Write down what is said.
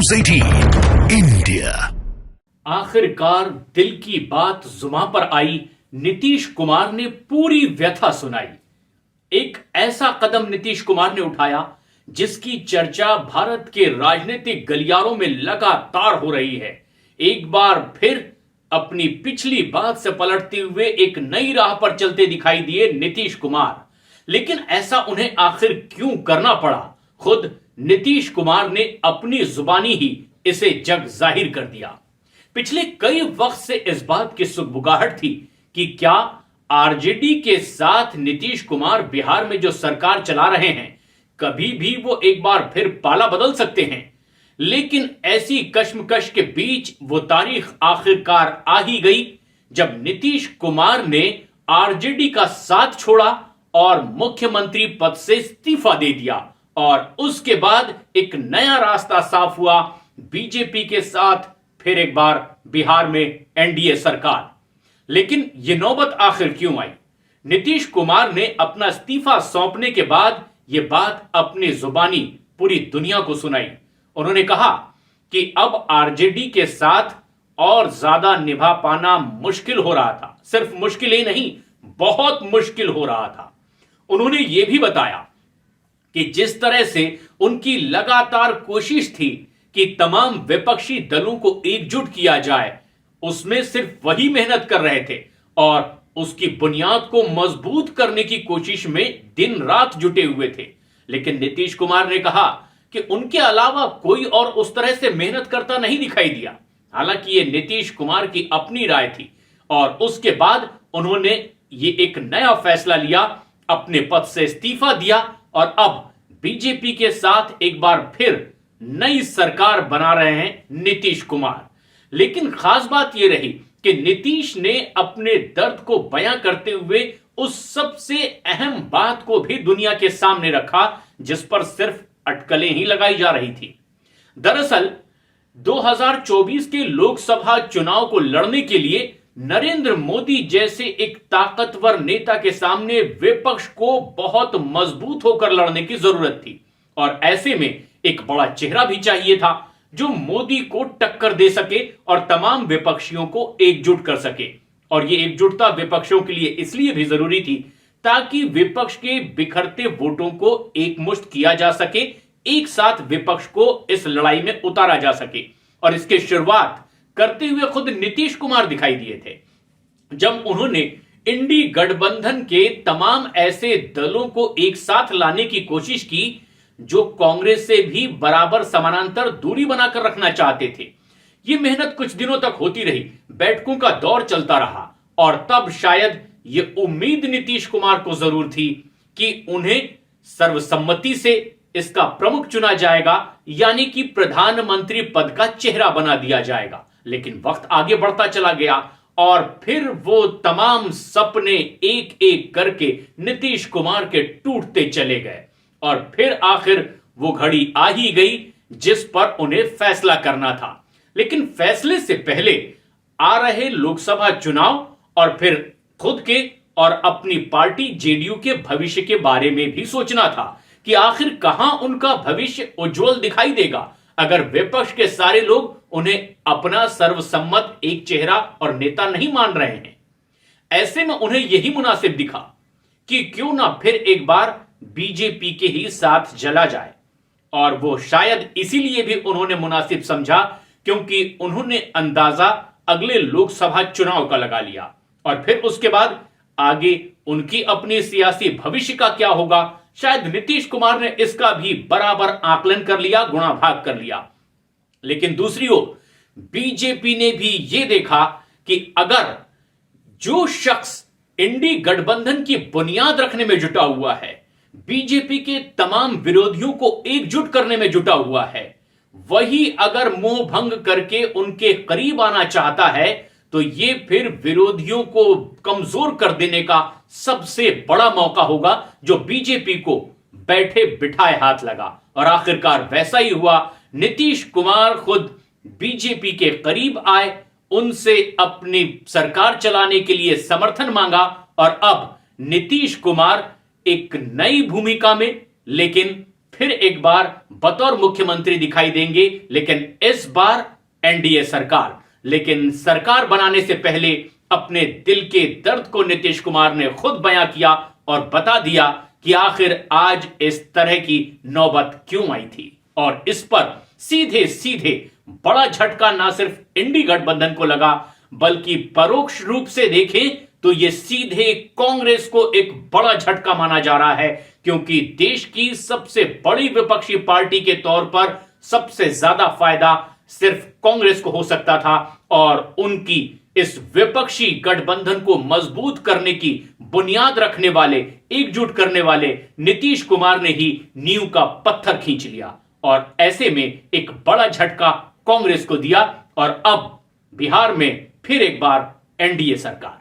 News 18 India। आखिरकार दिल की बात जुबां पर आई। नीतीश कुमार ने पूरी व्यथा सुनाई। एक ऐसा कदम नीतीश कुमार ने उठाया जिसकी चर्चा भारत के राजनीतिक गलियारों में लगातार हो रही है। एक बार फिर अपनी पिछली बात से पलटते हुए एक नई राह पर चलते दिखाई दिए नीतीश कुमार। लेकिन ऐसा उन्हें आखिर क्यों करना पड़ा, खुद नीतीश कुमार ने अपनी जुबानी ही इसे जग जाहिर कर दिया। पिछले कई वक्त से इस बात की सुगबुगाहट थी कि क्या आरजेडी के साथ नीतीश कुमार बिहार में जो सरकार चला रहे हैं, कभी भी वो एक बार फिर पाला बदल सकते हैं। लेकिन ऐसी कश्मकश के बीच वो तारीख आखिरकार आ ही गई जब नीतीश कुमार ने आरजेडी का साथ छोड़ा और मुख्यमंत्री पद से इस्तीफा दे दिया। और उसके बाद एक नया रास्ता साफ हुआ बीजेपी के साथ फिर एक बार बिहार में एनडीए सरकार। लेकिन यह नौबत आखिर क्यों आई? नीतीश कुमार ने अपना इस्तीफा सौंपने के बाद यह बात अपनी जुबानी पूरी दुनिया को सुनाई। उन्होंने कहा कि अब आरजेडी के साथ और ज्यादा निभा पाना मुश्किल हो रहा था। सिर्फ मुश्किल ही नहीं, बहुत मुश्किल हो रहा था। उन्होंने यह भी बताया कि जिस तरह से उनकी लगातार कोशिश थी कि तमाम विपक्षी दलों को एकजुट किया जाए, उसमें सिर्फ वही मेहनत कर रहे थे और उसकी बुनियाद को मजबूत करने की कोशिश में दिन रात जुटे हुए थे। लेकिन नीतीश कुमार ने कहा कि उनके अलावा कोई और उस तरह से मेहनत करता नहीं दिखाई दिया। हालांकि यह नीतीश कुमार की अपनी राय थी और उसके बाद उन्होंने ये एक नया फैसला लिया, अपने पद से इस्तीफा दिया और अब बीजेपी के साथ एक बार फिर नई सरकार बना रहे हैं नीतीश कुमार। लेकिन खास बात यह रही कि नीतीश ने अपने दर्द को बयां करते हुए उस सबसे अहम बात को भी दुनिया के सामने रखा जिस पर सिर्फ अटकलें ही लगाई जा रही थी। दरअसल 2024 के लोकसभा चुनाव को लड़ने के लिए नरेंद्र मोदी जैसे एक ताकतवर नेता के सामने विपक्ष को बहुत मजबूत होकर लड़ने की जरूरत थी और ऐसे में एक बड़ा चेहरा भी चाहिए था जो मोदी को टक्कर दे सके और तमाम विपक्षियों को एकजुट कर सके। और यह एकजुटता विपक्षों के लिए इसलिए भी जरूरी थी ताकि विपक्ष के बिखरते वोटों को एकमुश्त किया जा सके, एक साथ विपक्ष को इस लड़ाई में उतारा जा सके। और इसकी शुरुआत करते हुए खुद नीतीश कुमार दिखाई दिए थे जब उन्होंने इंडी गठबंधन के तमाम ऐसे दलों को एक साथ लाने की कोशिश की जो कांग्रेस से भी बराबर समानांतर दूरी बनाकर रखना चाहते थे। यह मेहनत कुछ दिनों तक होती रही, बैठकों का दौर चलता रहा और तब शायद यह उम्मीद नीतीश कुमार को जरूर थी कि उन्हें सर्वसम्मति से इसका प्रमुख चुना जाएगा, यानी कि प्रधानमंत्री पद का चेहरा बना दिया जाएगा। लेकिन वक्त आगे बढ़ता चला गया और फिर वो तमाम सपने एक एक करके नीतीश कुमार के टूटते चले गए और फिर आखिर वो घड़ी आ ही गई जिस पर उन्हें फैसला करना था। लेकिन फैसले से पहले आ रहे लोकसभा चुनाव और फिर खुद के और अपनी पार्टी जेडीयू के भविष्य के बारे में भी सोचना था कि आखिर कहां उनका भविष्य उज्जवल दिखाई देगा अगर विपक्ष के सारे लोग उन्हें अपना सर्वसम्मत एक चेहरा और नेता नहीं मान रहे हैं। ऐसे में उन्हें यही मुनासिब दिखा कि क्यों ना फिर एक बार बीजेपी के ही साथ जला जाए। और वो शायद इसीलिए भी उन्होंने मुनासिब समझा क्योंकि उन्होंने अंदाजा अगले लोकसभा चुनाव का लगा लिया और फिर उसके बाद आगे उनकी अपनी सियासी भविष्य का क्या होगा, शायद नीतीश कुमार ने इसका भी बराबर आकलन कर लिया, गुणा भाग कर लिया। लेकिन दूसरी ओर बीजेपी ने भी यह देखा कि अगर जो शख्स इंडी गठबंधन की बुनियाद रखने में जुटा हुआ है, बीजेपी के तमाम विरोधियों को एकजुट करने में जुटा हुआ है, वही अगर मोह भंग करके उनके करीब आना चाहता है तो ये फिर विरोधियों को कमजोर कर देने का सबसे बड़ा मौका होगा जो बीजेपी को बैठे बिठाए हाथ लगा। और आखिरकार वैसा ही हुआ। नीतीश कुमार खुद बीजेपी के करीब आए, उनसे अपनी सरकार चलाने के लिए समर्थन मांगा और अब नीतीश कुमार एक नई भूमिका में, लेकिन फिर एक बार बतौर मुख्यमंत्री दिखाई देंगे, लेकिन इस बार एनडीए सरकार। लेकिन सरकार बनाने से पहले अपने दिल के दर्द को नीतीश कुमार ने खुद बयां किया और बता दिया कि आखिर आज इस तरह की नौबत क्यों आई थी। और इस पर सीधे सीधे बड़ा झटका ना सिर्फ इंडी गठबंधन को लगा, बल्कि परोक्ष रूप से देखें तो यह सीधे कांग्रेस को एक बड़ा झटका माना जा रहा है, क्योंकि देश की सबसे बड़ी विपक्षी पार्टी के तौर पर सबसे ज्यादा फायदा सिर्फ कांग्रेस को हो सकता था। और उनकी इस विपक्षी गठबंधन को मजबूत करने की बुनियाद रखने वाले, एकजुट करने वाले नीतीश कुमार ने ही नींव का पत्थर खींच लिया और ऐसे में एक बड़ा झटका कांग्रेस को दिया। और अब बिहार में फिर एक बार एनडीए सरकार।